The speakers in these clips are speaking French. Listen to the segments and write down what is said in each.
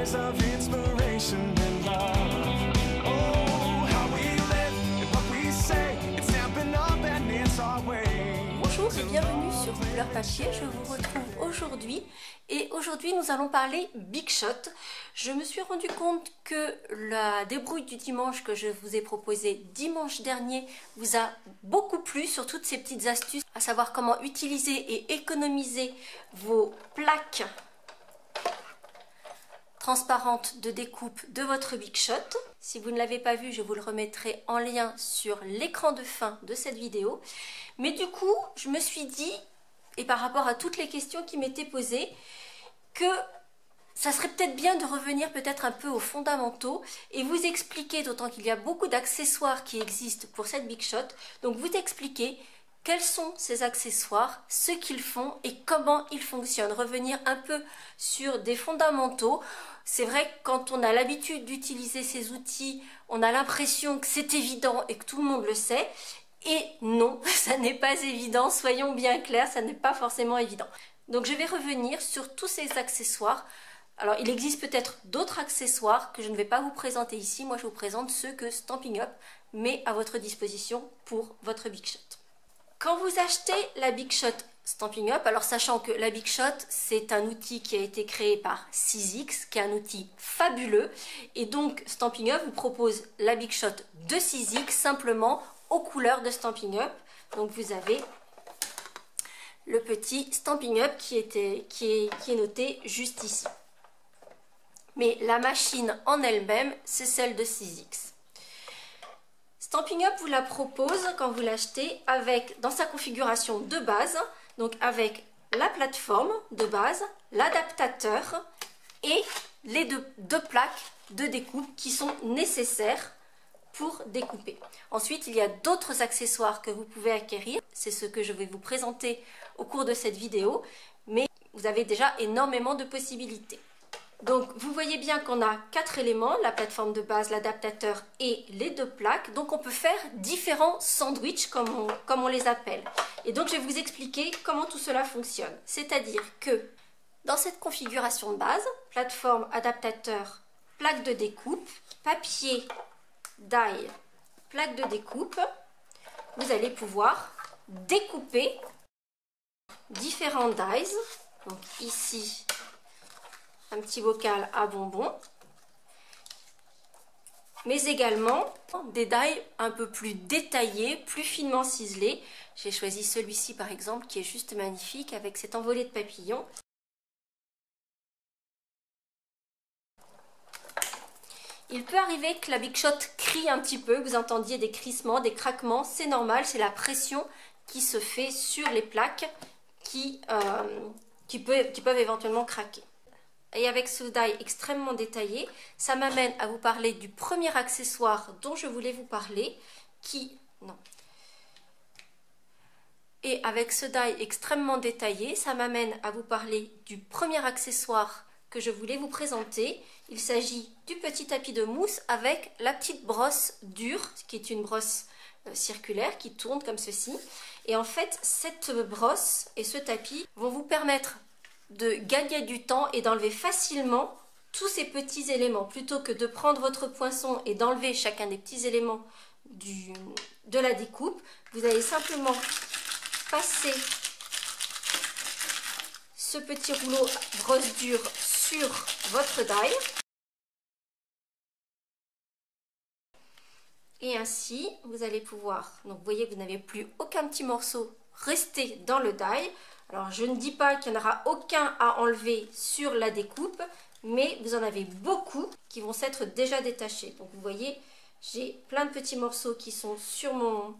skies of inspiration and love. Oh, how we live and what we say, it's stepping up and it's our way. Bonjour et bienvenue sur Couleur Papier, je vous retrouve aujourd'hui et aujourd'hui nous allons parler Big Shot. Je me suis rendu compte que la débrouille du dimanche que je vous ai proposée dimanche dernier vous a beaucoup plu sur toutes ces petites astuces, à savoir comment utiliser et économiser vos plaques transparentes de découpe de votre Big Shot. Si vous ne l'avez pas vu, je vous le remettrai en lien sur l'écran de fin de cette vidéo. Mais du coup, je me suis dit, et par rapport à toutes les questions qui m'étaient posées, que ça serait peut-être bien de revenir peut-être un peu aux fondamentaux et vous expliquer, d'autant qu'il y a beaucoup d'accessoires qui existent pour cette Big Shot, donc vous expliquer quels sont ces accessoires, ce qu'ils font et comment ils fonctionnent. Revenir un peu sur des fondamentaux. C'est vrai que quand on a l'habitude d'utiliser ces outils, on a l'impression que c'est évident et que tout le monde le sait. Et non, ça n'est pas évident, soyons bien clairs, ça n'est pas forcément évident. Donc je vais revenir sur tous ces accessoires. Alors il existe peut-être d'autres accessoires que je ne vais pas vous présenter ici. Moi je vous présente ceux que Stampin' Up met à votre disposition pour votre Big Shot. Quand vous achetez la Big Shot Stampin' Up, alors sachant que la Big Shot c'est un outil qui a été créé par Sizzix, qui est un outil fabuleux, et donc Stampin' Up vous propose la Big Shot de Sizzix simplement aux couleurs de Stampin' Up. Donc vous avez le petit Stampin' Up qui est noté juste ici. Mais la machine en elle-même, c'est celle de Sizzix. Stampin' Up vous la propose quand vous l'achetez avec, dans sa configuration de base, donc avec la plateforme de base, l'adaptateur et les deux plaques de découpe qui sont nécessaires pour découper. Ensuite, il y a d'autres accessoires que vous pouvez acquérir. C'est ce que je vais vous présenter au cours de cette vidéo, mais vous avez déjà énormément de possibilités. Donc vous voyez bien qu'on a 4 éléments, la plateforme de base, l'adaptateur et les deux plaques. Donc on peut faire différents sandwichs comme on les appelle. Et donc je vais vous expliquer comment tout cela fonctionne. C'est-à-dire que dans cette configuration de base, plateforme, adaptateur, plaque de découpe, papier, die, plaque de découpe, vous allez pouvoir découper différents dies. Donc ici, un petit bocal à bonbons, mais également des dies un peu plus détaillés, plus finement ciselés. J'ai choisi celui-ci par exemple qui est juste magnifique avec cette envolée de papillons. Il peut arriver que la Big Shot crie un petit peu, que vous entendiez des crissements, des craquements, c'est normal, c'est la pression qui se fait sur les plaques qui peuvent éventuellement craquer. Et avec ce die extrêmement détaillé, ça m'amène à vous parler du premier accessoire dont je voulais vous parler, Et avec ce die extrêmement détaillé, ça m'amène à vous parler du premier accessoire que je voulais vous présenter. Il s'agit du petit tapis de mousse avec la petite brosse dure, qui est une brosse circulaire qui tourne comme ceci. Et en fait, cette brosse et ce tapis vont vous permettre de gagner du temps et d'enlever facilement tous ces petits éléments. Plutôt que de prendre votre poinçon et d'enlever chacun des petits éléments de la découpe, vous allez simplement passer ce petit rouleau brosse dure sur votre die. Et ainsi, vous allez pouvoir, donc vous voyez que vous n'avez plus aucun petit morceau resté dans le die. Alors je ne dis pas qu'il n'y en aura aucun à enlever sur la découpe, mais vous en avez beaucoup qui vont s'être déjà détachés. Donc vous voyez, j'ai plein de petits morceaux qui sont sur mon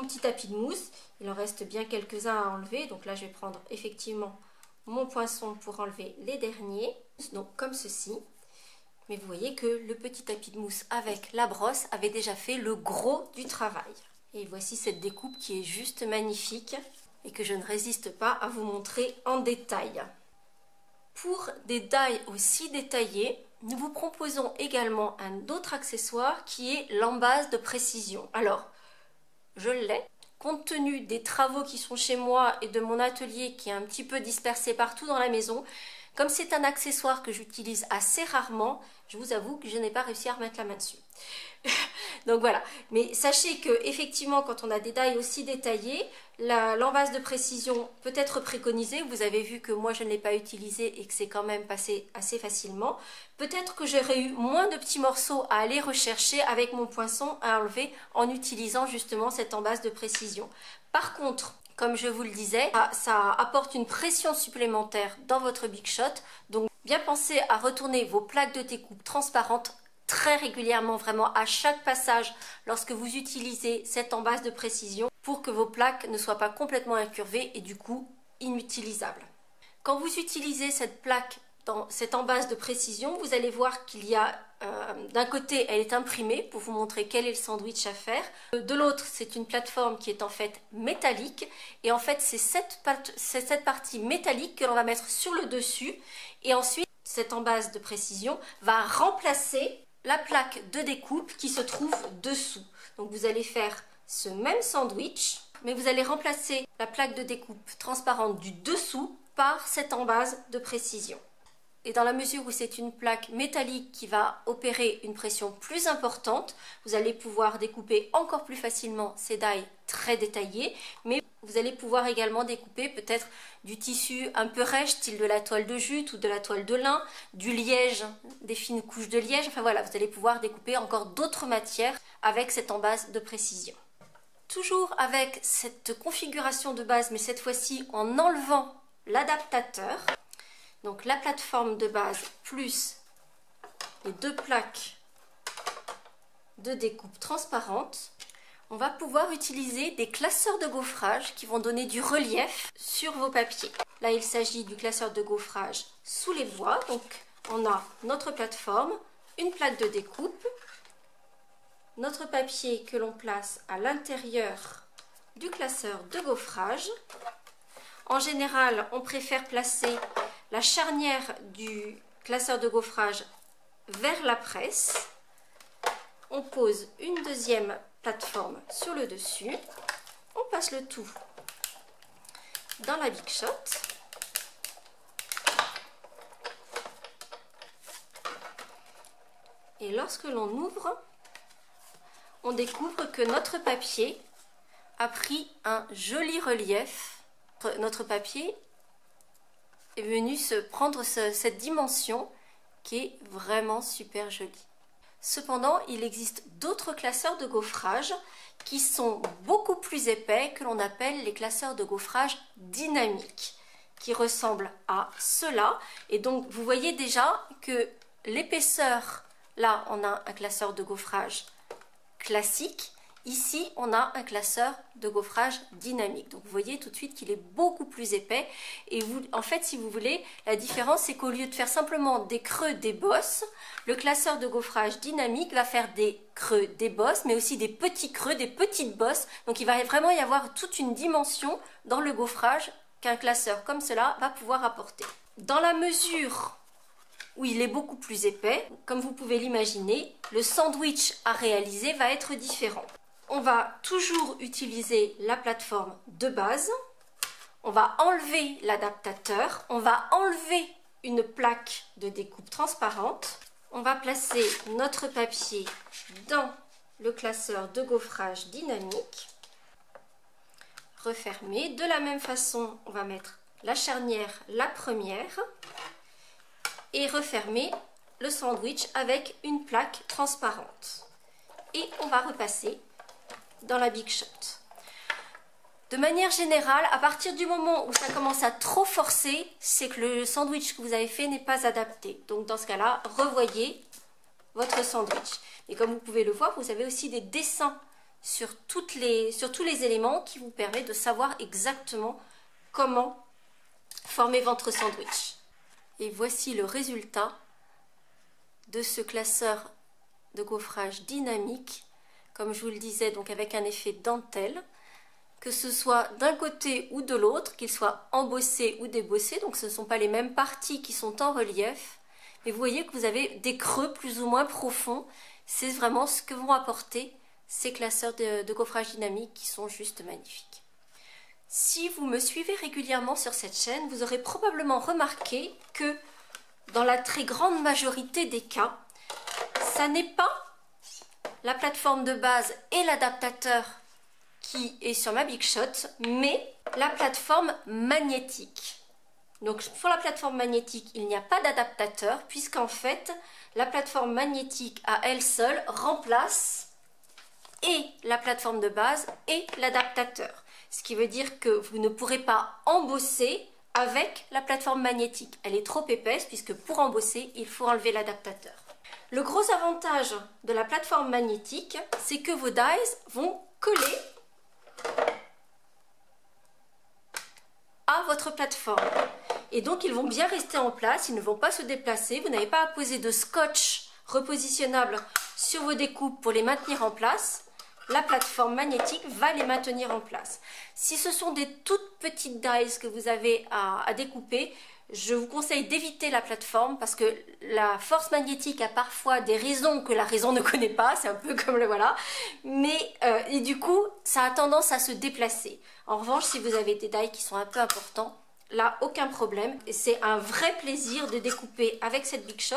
petit tapis de mousse. Il en reste bien quelques-uns à enlever. Donc là je vais prendre effectivement mon poinçon pour enlever les derniers. Donc comme ceci. Mais vous voyez que le petit tapis de mousse avec la brosse avait déjà fait le gros du travail. Et voici cette découpe qui est juste magnifique et que je ne résiste pas à vous montrer en détail. Pour des dies aussi détaillés, nous vous proposons également un autre accessoire qui est l'embase de précision. Alors, je l'ai. Compte tenu des travaux qui sont chez moi et de mon atelier qui est un petit peu dispersé partout dans la maison, Comme c'est un accessoire que j'utilise assez rarement, je vous avoue que je n'ai pas réussi à remettre la main dessus. Donc voilà, mais sachez que effectivement quand on a des die aussi détaillées, l'envase de précision peut être préconisée. Vous avez vu que moi je ne l'ai pas utilisé et que c'est quand même passé assez facilement. Peut-être que j'aurais eu moins de petits morceaux à aller rechercher avec mon poinçon à enlever en utilisant justement cette envase de précision. Par contre, comme je vous le disais, ça apporte une pression supplémentaire dans votre Big Shot. Donc bien pensez à retourner vos plaques de découpe transparentes très régulièrement, vraiment à chaque passage lorsque vous utilisez cette envase de précision pour que vos plaques ne soient pas complètement incurvées et du coup inutilisables. Quand vous utilisez cette plaque dans cette envase de précision, vous allez voir qu'il y a d'un côté elle est imprimée pour vous montrer quel est le sandwich à faire, de l'autre c'est une plateforme qui est en fait métallique et en fait c'est cette partie métallique que l'on va mettre sur le dessus et ensuite cette envase de précision va remplacer la plaque de découpe qui se trouve dessous. Donc vous allez faire ce même sandwich, mais vous allez remplacer la plaque de découpe transparente du dessous par cette envase de précision. Et dans la mesure où c'est une plaque métallique qui va opérer une pression plus importante, vous allez pouvoir découper encore plus facilement ces die très détaillés, mais vous allez pouvoir également découper peut-être du tissu un peu rêche, style de la toile de jute ou de la toile de lin, du liège, des fines couches de liège, enfin voilà, vous allez pouvoir découper encore d'autres matières avec cette envase de précision. Toujours avec cette configuration de base, mais cette fois-ci en enlevant l'adaptateur, donc la plateforme de base plus les deux plaques de découpe transparente, on va pouvoir utiliser des classeurs de gaufrage qui vont donner du relief sur vos papiers. Là, il s'agit du classeur de gaufrage sous les bois. Donc, on a notre plateforme, une plaque de découpe, notre papier que l'on place à l'intérieur du classeur de gaufrage. En général, on préfère placer la charnière du classeur de gaufrage vers la presse. On pose une deuxième plateforme sur le dessus. On passe le tout dans la Big Shot. Et lorsque l'on ouvre, on découvre que notre papier a pris un joli relief. Notre papier est venu prendre cette dimension qui est vraiment super jolie. Cependant, il existe d'autres classeurs de gaufrage qui sont beaucoup plus épais, que l'on appelle les classeurs de gaufrage dynamiques, qui ressemblent à cela. Et donc, vous voyez déjà que l'épaisseur, là, on a un classeur de gaufrage classique. Ici, on a un classeur de gaufrage dynamique. Donc, vous voyez tout de suite qu'il est beaucoup plus épais. Et vous, en fait, si vous voulez, la différence, c'est qu'au lieu de faire simplement des creux, des bosses, le classeur de gaufrage dynamique va faire des creux, des bosses, mais aussi des petits creux, des petites bosses. Donc, il va vraiment y avoir toute une dimension dans le gaufrage qu'un classeur comme cela va pouvoir apporter. Dans la mesure où il est beaucoup plus épais, comme vous pouvez l'imaginer, le sandwich à réaliser va être différent. On va toujours utiliser la plateforme de base, on va enlever l'adaptateur, on va enlever une plaque de découpe transparente, on va placer notre papier dans le classeur de gaufrage dynamique, refermer. De la même façon, on va mettre la charnière, la première, et refermer le sandwich avec une plaque transparente. Et on va repasser dans la Big Shot. De manière générale, à partir du moment où ça commence à trop forcer, c'est que le sandwich que vous avez fait n'est pas adapté. Donc dans ce cas-là, revoyez votre sandwich. Et comme vous pouvez le voir, vous avez aussi des dessins sur tous les éléments qui vous permettent de savoir exactement comment former votre sandwich. Et voici le résultat de ce classeur de gaufrage dynamique, comme je vous le disais, donc avec un effet dentelle, que ce soit d'un côté ou de l'autre, qu'il soit embossé ou débossé, donc ce ne sont pas les mêmes parties qui sont en relief, mais vous voyez que vous avez des creux plus ou moins profonds. C'est vraiment ce que vont apporter ces classeurs de gaufrage dynamique qui sont juste magnifiques. Si vous me suivez régulièrement sur cette chaîne, vous aurez probablement remarqué que dans la très grande majorité des cas, ça n'est pas la plateforme de base et l'adaptateur qui est sur ma Big Shot, mais la plateforme magnétique. Donc pour la plateforme magnétique, il n'y a pas d'adaptateur, puisqu'en fait, la plateforme magnétique à elle seule remplace et la plateforme de base et l'adaptateur. Ce qui veut dire que vous ne pourrez pas embosser avec la plateforme magnétique. Elle est trop épaisse, puisque pour embosser, il faut enlever l'adaptateur. Le gros avantage de la plateforme magnétique, c'est que vos dies vont coller à votre plateforme. Et donc ils vont bien rester en place, ils ne vont pas se déplacer. Vous n'avez pas à poser de scotch repositionnable sur vos découpes pour les maintenir en place. La plateforme magnétique va les maintenir en place. Si ce sont des toutes petites dies que vous avez à découper, je vous conseille d'éviter la plateforme parce que la force magnétique a parfois des raisons que la raison ne connaît pas, c'est un peu comme le voilà, mais et du coup ça a tendance à se déplacer. En revanche, si vous avez des dies qui sont un peu importants, là aucun problème, et c'est un vrai plaisir de découper avec cette Big Shot.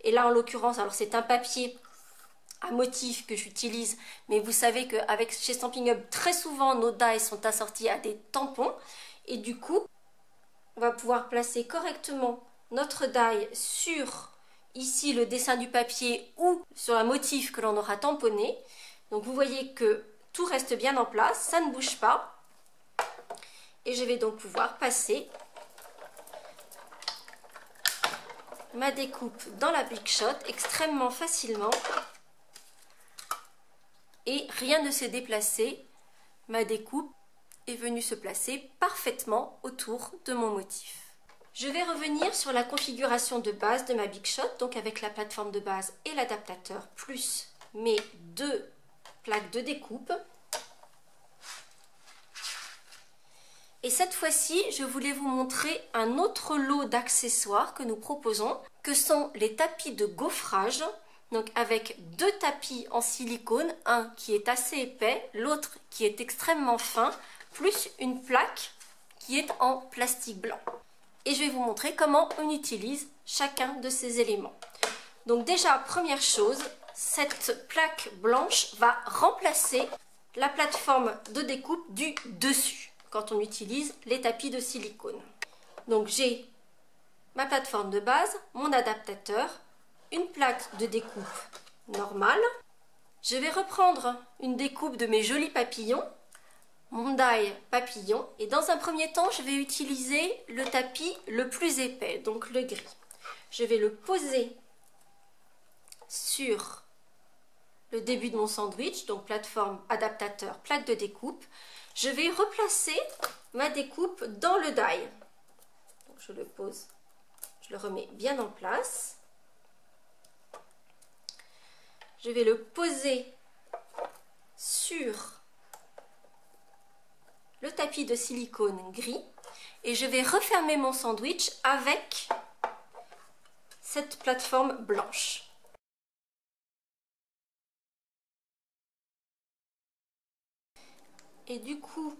Et là en l'occurrence, alors c'est un papier à motif que j'utilise, mais vous savez qu'avec chez Stampin' Up, très souvent nos dies sont assortis à des tampons, et du coup on va pouvoir placer correctement notre die sur ici le dessin du papier ou sur un motif que l'on aura tamponné. Donc vous voyez que tout reste bien en place, ça ne bouge pas. Et je vais donc pouvoir passer ma découpe dans la Big Shot extrêmement facilement. Et rien ne s'est déplacé. Ma découpe est venue se placer parfaitement autour de mon motif. Je vais revenir sur la configuration de base de ma Big Shot, donc avec la plateforme de base et l'adaptateur, plus mes deux plaques de découpe. Et cette fois-ci, je voulais vous montrer un autre lot d'accessoires que nous proposons, que sont les tapis de gaufrage. Donc avec deux tapis en silicone, un qui est assez épais, l'autre qui est extrêmement fin, plus une plaque qui est en plastique blanc. Et je vais vous montrer comment on utilise chacun de ces éléments. Donc déjà, première chose, cette plaque blanche va remplacer la plateforme de découpe du dessus quand on utilise les tapis de silicone. Donc j'ai ma plateforme de base, mon adaptateur, une plaque de découpe normale. Je vais reprendre une découpe de mes jolis papillons, mon die papillon, et dans un premier temps je vais utiliser le tapis le plus épais, donc le gris. Je vais le poser sur le début de mon sandwich, donc plateforme, adaptateur, plaque de découpe. Je vais replacer ma découpe dans le die. Donc je le pose, je le remets bien en place. Je vais le poser sur le tapis de silicone gris et je vais refermer mon sandwich avec cette plateforme blanche. Et du coup,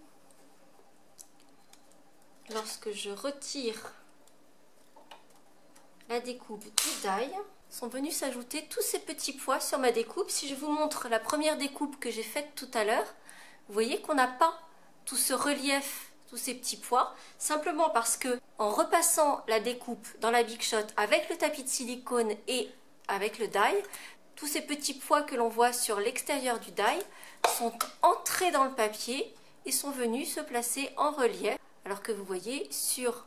lorsque je retire la découpe du die, sont venus s'ajouter tous ces petits pois sur ma découpe. Si je vous montre la première découpe que j'ai faite tout à l'heure, vous voyez qu'on n'a pas tout ce relief, tous ces petits pois, simplement parce que en repassant la découpe dans la Big Shot avec le tapis de silicone et avec le die, tous ces petits pois que l'on voit sur l'extérieur du die sont entrés dans le papier et sont venus se placer en relief, alors que vous voyez sur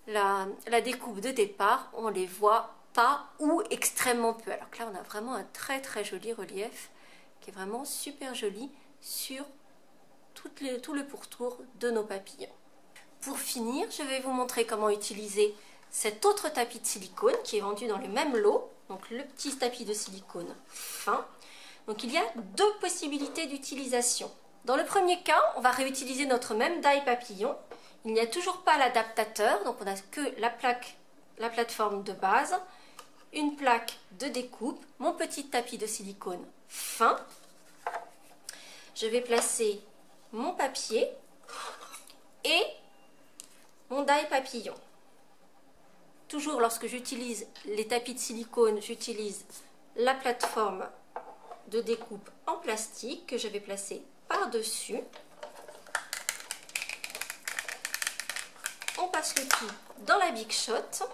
la découpe de départ, on les voit pas ou extrêmement peu. Alors que là on a vraiment un très très joli relief qui est vraiment super joli sur tout le pourtour de nos papillons. Pour finir, je vais vous montrer comment utiliser cet autre tapis de silicone qui est vendu dans le même lot, donc le petit tapis de silicone fin. Donc il y a deux possibilités d'utilisation. Dans le premier cas, on va réutiliser notre même die papillon. Il n'y a toujours pas l'adaptateur, donc on n'a que la plateforme de base, une plaque de découpe, mon petit tapis de silicone fin. Je vais placer mon papier et mon die papillon. toujours lorsque j'utilise les tapis de silicone, j'utilise la plateforme de découpe en plastique que je vais placer par-dessus. On passe le tout dans la Big Shot.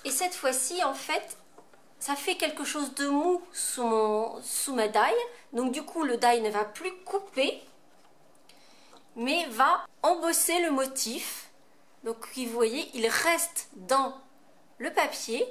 Et cette fois-ci, en fait, ça fait quelque chose de mou sous ma die. Donc du coup, le die ne va plus couper, mais va embosser le motif. Donc vous voyez, il reste dans le papier.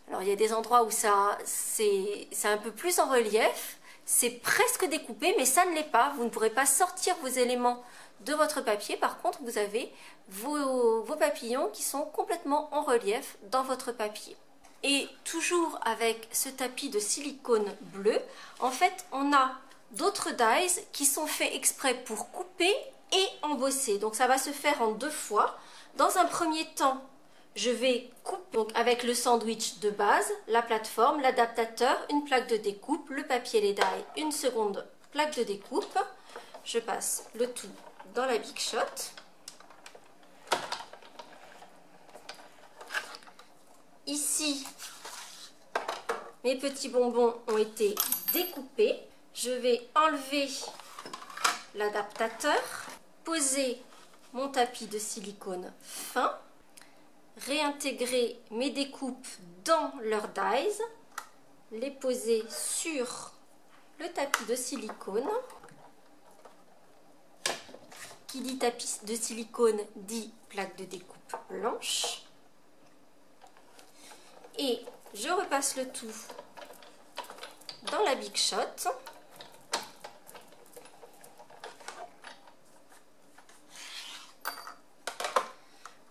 Alors il y a des endroits où c'est un peu plus en relief. C'est presque découpé, mais ça ne l'est pas. Vous ne pourrez pas sortir vos éléments de votre papier. Par contre, vous avez vos papillons qui sont complètement en relief dans votre papier. Et toujours avec ce tapis de silicone bleu, en fait, on a d'autres dies qui sont faits exprès pour couper et embosser. Donc ça va se faire en 2 fois. Dans un premier temps, je vais couper donc avec le sandwich de base, la plateforme, l'adaptateur, une plaque de découpe, le papier, les dies, une seconde plaque de découpe. Je passe le tout dans la Big Shot. Ici, mes petits bonbons ont été découpés. Je vais enlever l'adaptateur, poser mon tapis de silicone fin, réintégrer mes découpes dans leurs dies, les poser sur le tapis de silicone. Qui dit tapis de silicone dit plaque de découpe blanche. Et je repasse le tout dans la Big Shot.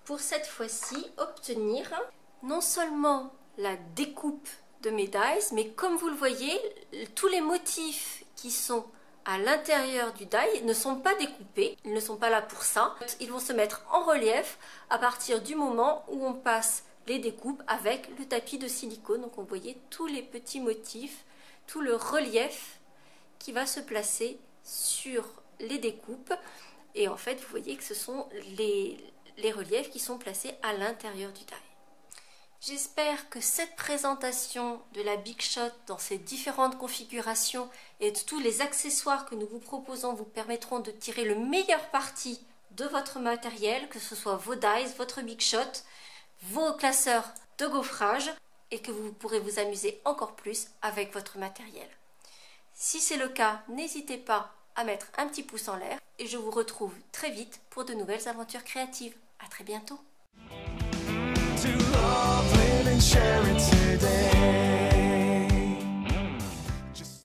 Pour cette fois-ci obtenir non seulement la découpe de mes dies, mais comme vous le voyez, tous les motifs qui sont à l'intérieur du die ne sont pas découpés, ils ne sont pas là pour ça. Ils vont se mettre en relief à partir du moment où on passe les découpes avec le tapis de silicone. Donc on voyait tous les petits motifs, tout le relief qui va se placer sur les découpes. Et en fait, vous voyez que ce sont les reliefs qui sont placés à l'intérieur du die. J'espère que cette présentation de la Big Shot dans ses différentes configurations et de tous les accessoires que nous vous proposons vous permettront de tirer le meilleur parti de votre matériel, que ce soit vos dies, votre Big Shot, vos classeurs de gaufrage, et que vous pourrez vous amuser encore plus avec votre matériel. Si c'est le cas, n'hésitez pas à mettre un petit pouce en l'air et je vous retrouve très vite pour de nouvelles aventures créatives. À très bientôt.